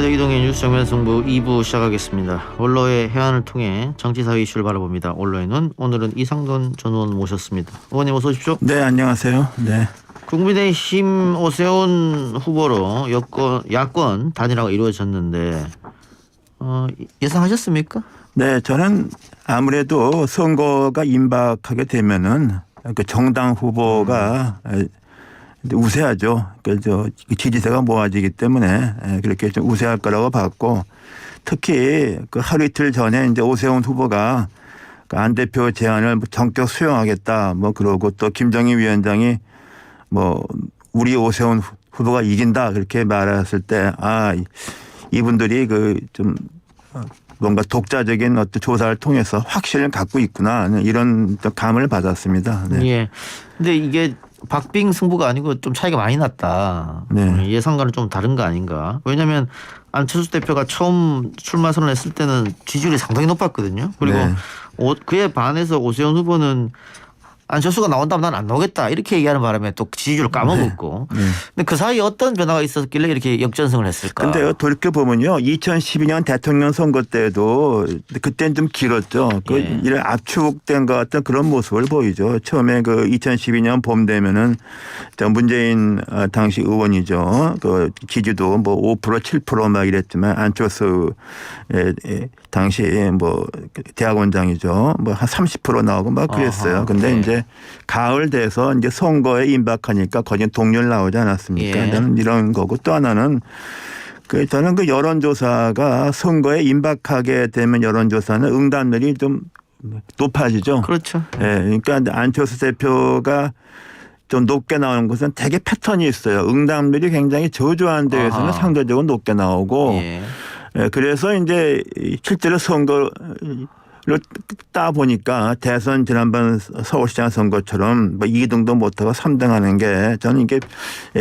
이동의 뉴스 정면 승부 2부 시작하겠습니다. 원로의 해안을 통해 정치사회 이슈를 바라봅니다. 원로의 눈, 오늘은 이상돈 전 의원 모셨습니다. 의원님 어서 오십시오. 네, 안녕하세요. 네. 국민의힘 오세훈 후보로 야권 단일화가 이루어졌는데 예상하셨습니까? 네, 저는 아무래도 선거가 임박하게 되면은 그 정당 후보가 우세하죠. 그래서 지지세가 모아지기 때문에 그렇게 좀 우세할 거라고 봤고, 특히 그 하루 이틀 전에 이제 오세훈 후보가 안 대표 제안을 전격 수용하겠다 뭐 그러고, 또 김정희 위원장이 뭐 우리 오세훈 후보가 이긴다 그렇게 말했을 때 이분들이 그 좀 뭔가 독자적인 어떤 조사를 통해서 확신을 갖고 있구나 이런 감을 받았습니다. 네. 예. 근데 이게 박빙 승부가 아니고 좀 차이가 많이 났다. 네. 예상과는 좀 다른 거 아닌가. 왜냐하면 안철수 대표가 처음 출마 선언했을 때는 지지율이 상당히 높았거든요. 그리고 네. 그에 반해서 오세훈 후보는 안철수가 나온다면 난 안 나오겠다 이렇게 얘기하는 바람에 또 지지율을 까먹었고. 네. 근데 그 사이에 어떤 변화가 있었길래 이렇게 역전승을 했을까? 근데 돌이켜보면요, 2012년 대통령 선거 때도 그때는 좀 길었죠. 그 이런 압축된 것 같은 그런 모습을 보이죠. 처음에 그 2012년 봄 되면은 문재인 당시 의원이죠. 그 지지도 뭐 5% 7% 막 이랬지만 안철수 당시 뭐 대학원장이죠. 뭐 한 30% 나오고 막 그랬어요. 근데 네. 이제 가을 돼서 이제 선거에 임박하니까 거긴 동률 나오지 않았습니까? 예. 저는 이런 거고, 또 하나는 저는 그 여론조사가 선거에 임박하게 되면 여론조사는 응답률이 좀 높아지죠. 그렇죠. 예. 그러니까 안철수 대표가 좀 높게 나오는 것은 되게 패턴이 있어요. 응답률이 굉장히 저조한 데에서는 상대적으로 높게 나오고, 예. 그래서 이제 실제로 선거를 따 보니까 대선 지난번 서울시장 선거처럼 뭐 2등도 못하고 3등 하는 게 저는 이게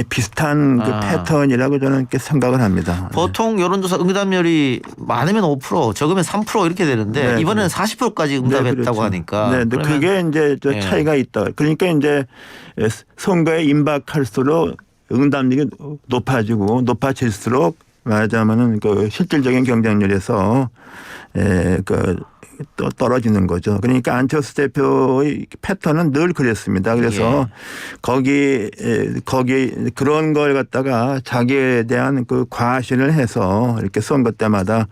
비슷한 그 패턴이라고 저는 이렇게 생각을 합니다. 보통 여론조사 응답률이 많으면 5% 적으면 3% 이렇게 되는데 네, 이번에는 40%까지 응답했다고 그렇죠. 하니까. 네, 근데 그게 이제 저 차이가 있다. 그러니까 이제 선거에 임박할수록 응답률이 높아질수록 말하자면은 그 실질적인 경쟁률에서 또 떨어지는 거죠. 그러니까 안철수 대표의 패턴은 늘 그랬습니다. 그래서 거기 그런 걸 갖다가 자기에 대한 그 과시를 해서 이렇게 선거 때마다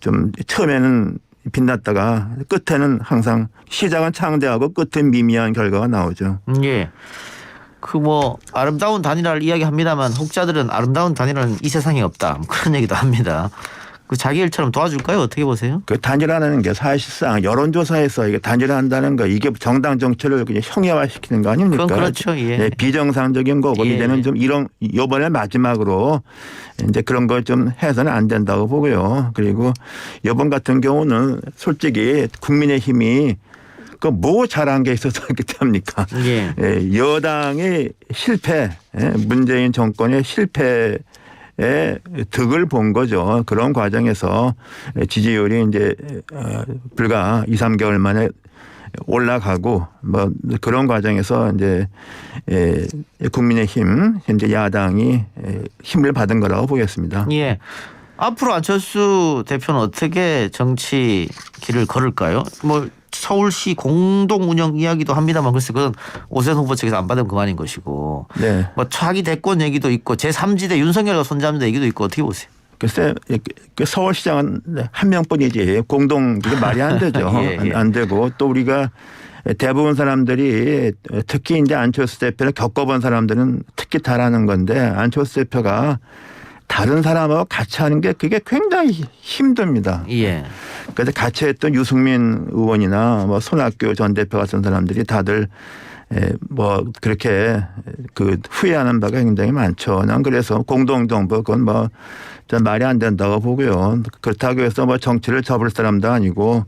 좀 처음에는 빛났다가 끝에는 항상 시작은 창대하고 끝은 미미한 결과가 나오죠. 예. 그 뭐 아름다운 단일화를 이야기합니다만 혹자들은 아름다운 단일화는 이 세상에 없다 뭐 그런 얘기도 합니다. 그 자기 일처럼 도와줄까요? 어떻게 보세요? 그 단일화라는 게 사실상 여론조사에서 이게 단일화한다는 거, 이게 정당 정치를 그냥 형해화시키는 거 아닙니까? 그건 그렇죠. 예. 네, 비정상적인 거고 이제는 좀 이번에 마지막으로 이제 그런 걸 좀 해서는 안 된다고 보고요. 그리고 이번 같은 경우는 솔직히 국민의힘이 그 뭐 잘한 게 있어서 그렇게 합니까? 예. 여당의 실패, 문재인 정권의 실패 득을 본 거죠. 그런 과정에서 지지율이 이제 불과 2, 3개월 만에 올라가고 뭐 그런 과정에서 이제 국민의힘 현재 야당이 힘을 받은 거라고 보겠습니다. 예. 앞으로 안철수 대표는 어떻게 정치 길을 걸을까요? 뭐 서울시 공동 운영 이야기도 합니다만 글쎄 그건 오세훈 후보 측에서 안 받으면 그만인 것이고. 네. 뭐 차기 대권 얘기도 있고 제3지대 윤석열과 손잡는 얘기도 있고 어떻게 보세요? 글쎄 서울시장은 한 명뿐이지 공동 그게 말이 안 되죠. 안 되고, 또 우리가 대부분 사람들이 특히 이제 안철수 대표를 겪어본 사람들은 특히 잘하는 건데, 안철수 대표가 다른 사람하고 같이 하는 게 그게 굉장히 힘듭니다. 예. 그래서 같이 했던 유승민 의원이나 뭐 손학규 전 대표 같은 사람들이 다들 뭐 그렇게 그 후회하는 바가 굉장히 많죠. 난 그래서 공동정부 그건 뭐 말이 안 된다고 보고요. 그렇다고 해서 뭐 정치를 접을 사람도 아니고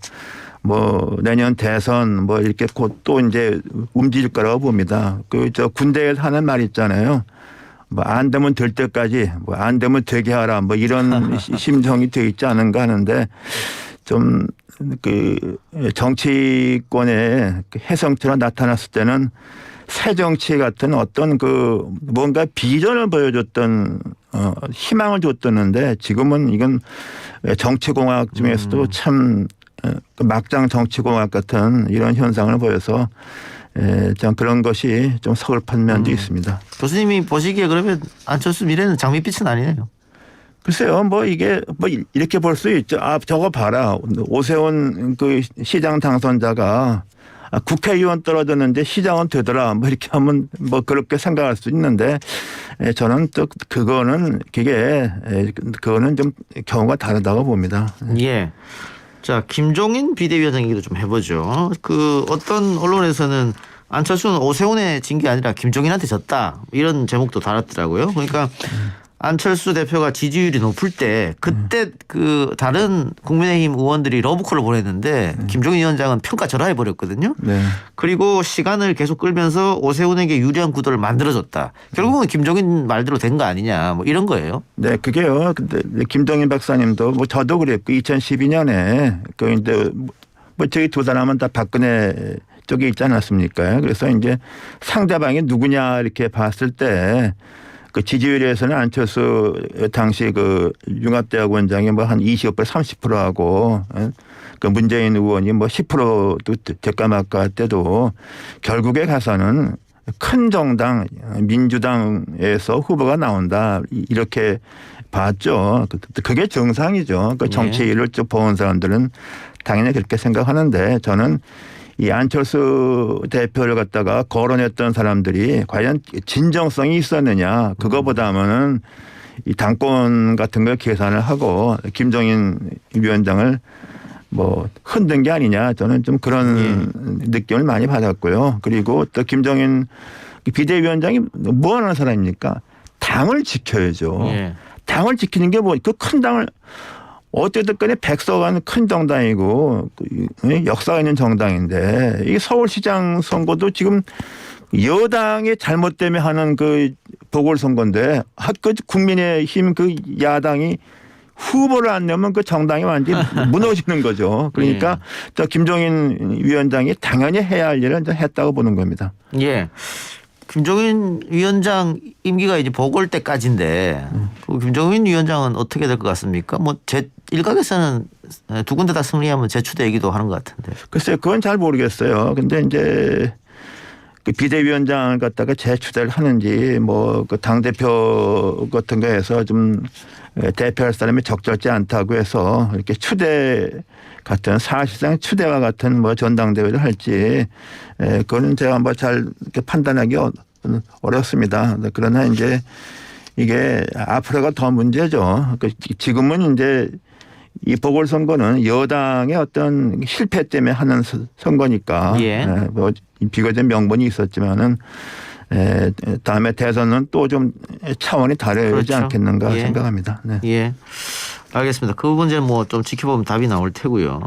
뭐 내년 대선 뭐 이렇게 곧 또 이제 움직일 거라고 봅니다. 그 군대에서 하는 말 있잖아요. 뭐 안 되면 될 때까지 뭐 안 되면 되게 하라 뭐 이런 심정이 돼 있지 않은가 하는데, 좀 그 정치권의 혜성처럼 나타났을 때는 새 정치 같은 어떤 그 뭔가 비전을 보여줬던 희망을 줬었는데 지금은 이건 정치공학 중에서도 참 막장 정치공학 같은 이런 현상을 보여서 좀 그런 것이 좀 서글픈 면도 있습니다. 교수님이 보시기에 그러면 안철수 미래는 장밋빛은 아니네요. 글쎄요, 뭐 이게 뭐 이렇게 볼 수 있죠. 아, 저거 봐라. 오세훈 그 시장 당선자가 국회의원 떨어졌는데 시장은 되더라. 뭐 이렇게 하면 뭐 그렇게 생각할 수 있는데 저는 또 그거는 좀 경우가 다르다고 봅니다. 예. 자, 김종인 비대위원장 얘기도 좀 해보죠. 그 어떤 언론에서는 안철수는 오세훈에 진 게 아니라 김종인한테 졌다 이런 제목도 달았더라고요. 그러니까 안철수 대표가 지지율이 높을 때 그때 그 다른 국민의힘 의원들이 러브콜을 보냈는데 김종인 위원장은 평가 절하해 버렸거든요. 네. 그리고 시간을 계속 끌면서 오세훈에게 유리한 구도를 만들어줬다. 결국은 김종인 말대로 된 거 아니냐 뭐 이런 거예요. 네, 그게요. 근데 김종인 박사님도 뭐 저도 그랬고 2012년에 그 이제 뭐 저희 두 사람은 다 박근혜 쪽에 있지 않았습니까? 그래서 이제 상대방이 누구냐 이렇게 봤을 때 그 지지율에서는 안철수 당시 그 융합대학원장이 뭐 한 25% 30%하고 그 문재인 의원이 뭐 10%도 될까 말까 할 때도 결국에 가서는 큰 정당 민주당에서 후보가 나온다 이렇게 봤죠. 그게 정상이죠. 그 정치를 쭉 본 사람들은 당연히 그렇게 생각하는데 저는 이 안철수 대표를 갖다가 거론했던 사람들이 과연 진정성이 있었느냐 그거보다는 이 당권 같은 걸 계산을 하고 김종인 위원장을 뭐 흔든 게 아니냐 저는 좀 그런 느낌을 많이 받았고요. 그리고 또 김종인 비대위원장이 뭐 하는 사람입니까? 당을 지켜야죠. 예. 당을 지키는 게 뭐 그 큰 당을 어쨌든 간에 백석하는 큰 정당이고 역사가 있는 정당인데 이 서울시장 선거도 지금 여당의 잘못 때문에 하는 그 보궐선거인데 그 국민의힘 그 야당이 후보를 안 내면 그 정당이 완전히 무너지는 거죠. 그러니까 저 김종인 위원장이 당연히 해야 할 일을 했다고 보는 겁니다. 예. 김종인 위원장 임기가 이제 보궐 때까지인데 그 김종인 위원장은 어떻게 될 것 같습니까? 뭐 제 일각에서는 두 군데 다 승리하면 재추대이기도 하는 것 같은데. 글쎄요, 그건 잘 모르겠어요. 근데 이제 그 비대위원장을 갖다가 재추대를 하는지 뭐 그 당대표 같은 거 해서 좀 대표할 사람이 적절치 않다고 해서 이렇게 추대 같은 사실상 추대와 같은 뭐 전당대회를 할지 그거는 제가 뭐 잘 이렇게 판단하기 어렵습니다. 그러나 이제 이게 앞으로가 더 문제죠. 지금은 이제 이 보궐선거는 여당의 어떤 실패 때문에 하는 선거니까 뭐 비교적 명분이 있었지만은 다음에 대선은 또 좀 차원이 다르지 그렇죠. 않겠는가 생각합니다. 네. 예, 알겠습니다. 그 문제는 뭐 좀 지켜보면 답이 나올 테고요.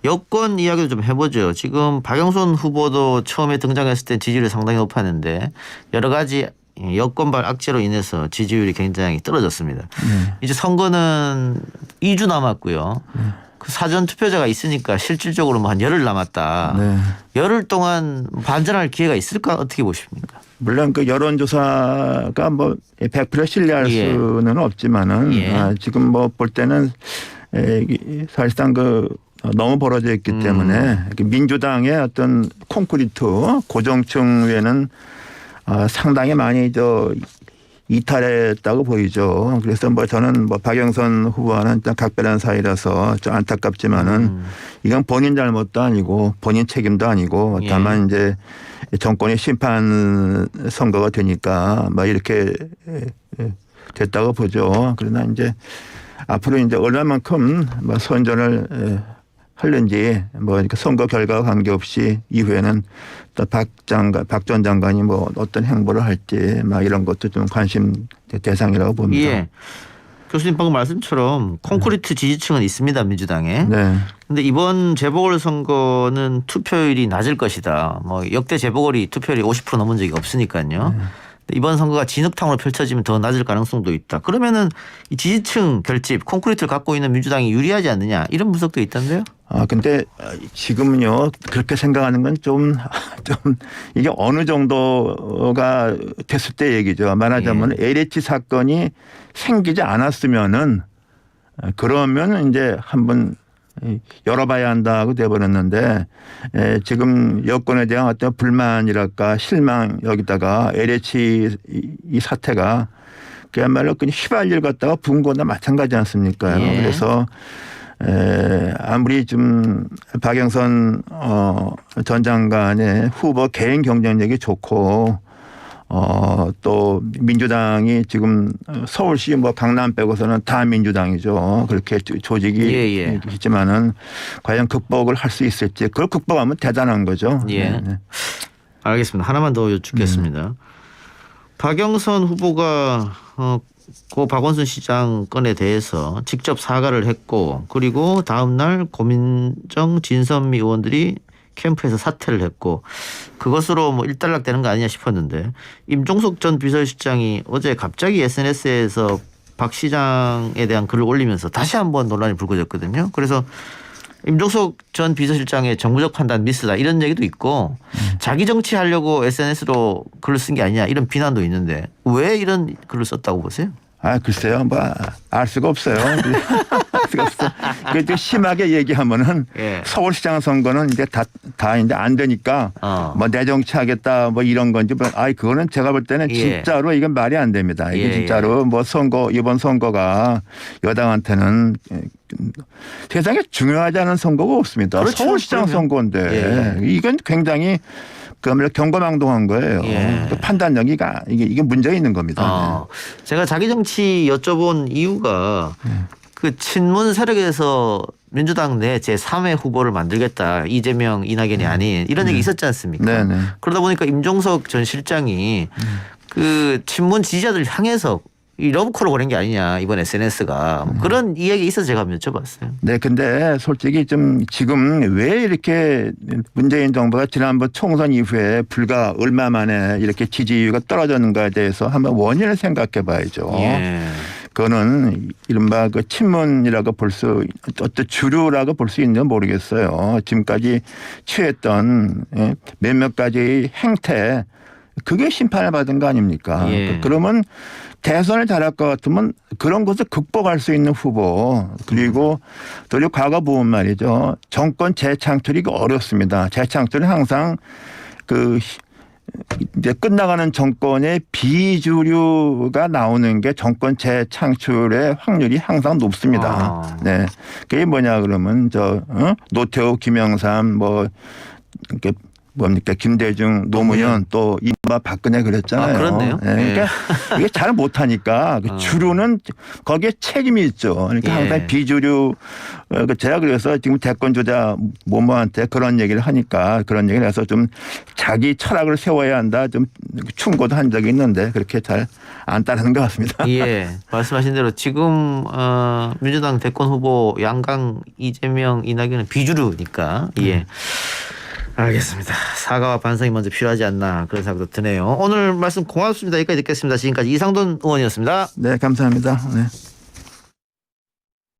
여권 이야기도 좀 해보죠. 지금 박영선 후보도 처음에 등장했을 때 지지율이 상당히 높았는데 여러 가지 여권발 악재로 인해서 지지율이 굉장히 떨어졌습니다. 이제 선거는 2주 남았고요. 그 사전 투표자가 있으니까 실질적으로 뭐 한 열흘 남았다. 열흘 동안 반전할 기회가 있을까 어떻게 보십니까? 물론 그 여론조사가 뭐 100% 신뢰할 수는 없지만은 지금 뭐 볼 때는 사실상 그 너무 벌어져 있기 때문에 민주당의 어떤 콘크리트 고정층 외에는 상당히 많이 이탈했다고 보이죠. 그래서 뭐 저는 뭐 박영선 후보와는 각별한 사이라서 좀 안타깝지만은 이건 본인 잘못도 아니고 본인 책임도 아니고 다만 이제 정권의 심판 선거가 되니까 뭐 이렇게 됐다고 보죠. 그러나 이제 앞으로 이제 얼마만큼 뭐 선전을 할는지 뭐 선거 결과와 관계없이 이후에는 또 박 전 장관이 뭐 어떤 행보를 할지 막 이런 것도 좀 관심 대상이라고 봅니다. 예. 교수님 방금 말씀처럼 콘크리트 지지층은 있습니다 민주당에. 그런데 이번 재보궐선거는 투표율이 낮을 것이다. 뭐 역대 재보궐이 투표율이 50% 넘은 적이 없으니까요. 이번 선거가 진흙탕으로 펼쳐지면 더 낮을 가능성도 있다. 그러면은 이 지지층 결집, 콘크리트를 갖고 있는 민주당이 유리하지 않느냐 이런 분석도 있던데요. 근데 지금은요, 그렇게 생각하는 건 좀 이게 어느 정도가 됐을 때 얘기죠. 말하자면 LH 사건이 생기지 않았으면은 그러면 이제 한번 열어봐야 한다고 돼버렸는데 지금 여권에 대한 어떤 불만이랄까 실망 여기다가 LH 이 사태가 그야말로 그냥 휘발유를 갖다가 부은 거나 마찬가지 않습니까? 예. 그래서 아무리 좀 박영선 전 장관의 후보 개인 경쟁력이 좋고 또 민주당이 지금 서울시 뭐 강남 빼고서는 다 민주당이죠. 그렇게 조직이 있지만은 과연 극복을 할 수 있을지 그걸 극복하면 대단한 거죠. 예. 네. 알겠습니다. 하나만 더 여쭙겠습니다. 박영선 후보가 고 박원순 시장 건에 대해서 직접 사과를 했고 그리고 다음 날 고민정 진선미 의원들이 캠프에서 사퇴를 했고 그것으로 뭐 일단락 되는 거 아니냐 싶었는데 임종석 전 비서실장이 어제 갑자기 SNS에서 박 시장에 대한 글을 올리면서 다시 한번 논란이 불거졌거든요. 그래서 임종석 전 비서실장의 정무적 판단 미스다 이런 얘기도 있고 자기 정치하려고 SNS로 글을 쓴 게 아니냐 이런 비난도 있는데 왜 이런 글을 썼다고 보세요? 글쎄요. 뭐 알 수가 없어요. 알 수가 없어. 그 심하게 얘기하면은 서울시장 선거는 이제 다 이제 안 되니까 뭐 내 정치하겠다 뭐 이런 건지 그거는 제가 볼 때는 진짜로 이건 말이 안 됩니다. 이게 진짜로 뭐 이번 선거가 여당한테는 세상에 중요하지 않은 선거가 없습니다. 그렇죠. 서울시장 선거인데 이건 굉장히 그야말로 경거망동한 거예요. 판단력이 이게 문제가 있는 겁니다. 제가 자기 정치 여쭤본 이유가 그 친문 세력에서 민주당 내 제3의 후보를 만들겠다. 이재명, 이낙연이 아닌 이런 얘기 있었지 않습니까? 네네. 그러다 보니까 임종석 전 실장이 그 친문 지지자들 향해서 이 러브콜을 보낸 게 아니냐 이번 SNS가 그런 이야기 있어서 제가 여쭤봤어요. 네, 근데 솔직히 좀 지금 왜 이렇게 문재인 정부가 지난번 총선 이후에 불과 얼마 만에 이렇게 지지율가 떨어졌는가에 대해서 한번 원인을 생각해 봐야죠. 그거는 이른바 그 친문이라고 어떤 주류라고 볼 수 있는지 모르겠어요. 지금까지 취했던 몇몇 가지 행태 그게 심판을 받은 거 아닙니까? 그러면 대선을 잘할 것 같으면 그런 것을 극복할 수 있는 후보 그리고 또 과거 보면 말이죠. 정권 재창출이 어렵습니다. 재창출은 항상 이제 끝나가는 정권의 비주류가 나오는 게 정권 재창출의 확률이 항상 높습니다. 네, 그게 뭐냐 그러면 노태우, 김영삼 이렇게 뭡니까 김대중, 노무현 또 이른바 박근혜 그랬잖아요. 그렇네요. 그러니까 이게 잘 못하니까 주류는 거기에 책임이 있죠. 그러니까 항상 비주류 제가 그래서 지금 대권 주자 모모한테 그런 얘기를 하니까 그런 얘기를 해서 좀 자기 철학을 세워야 한다 좀 충고도 한 적이 있는데 그렇게 잘 안 따르는 것 같습니다. 말씀하신 대로 지금 민주당 대권 후보 양강 이재명 이낙연은 비주류니까 알겠습니다. 사과와 반성이 먼저 필요하지 않나 그런 생각도 드네요. 오늘 말씀 고맙습니다. 여기까지 듣겠습니다. 지금까지 이상돈 의원이었습니다. 네, 감사합니다. 네.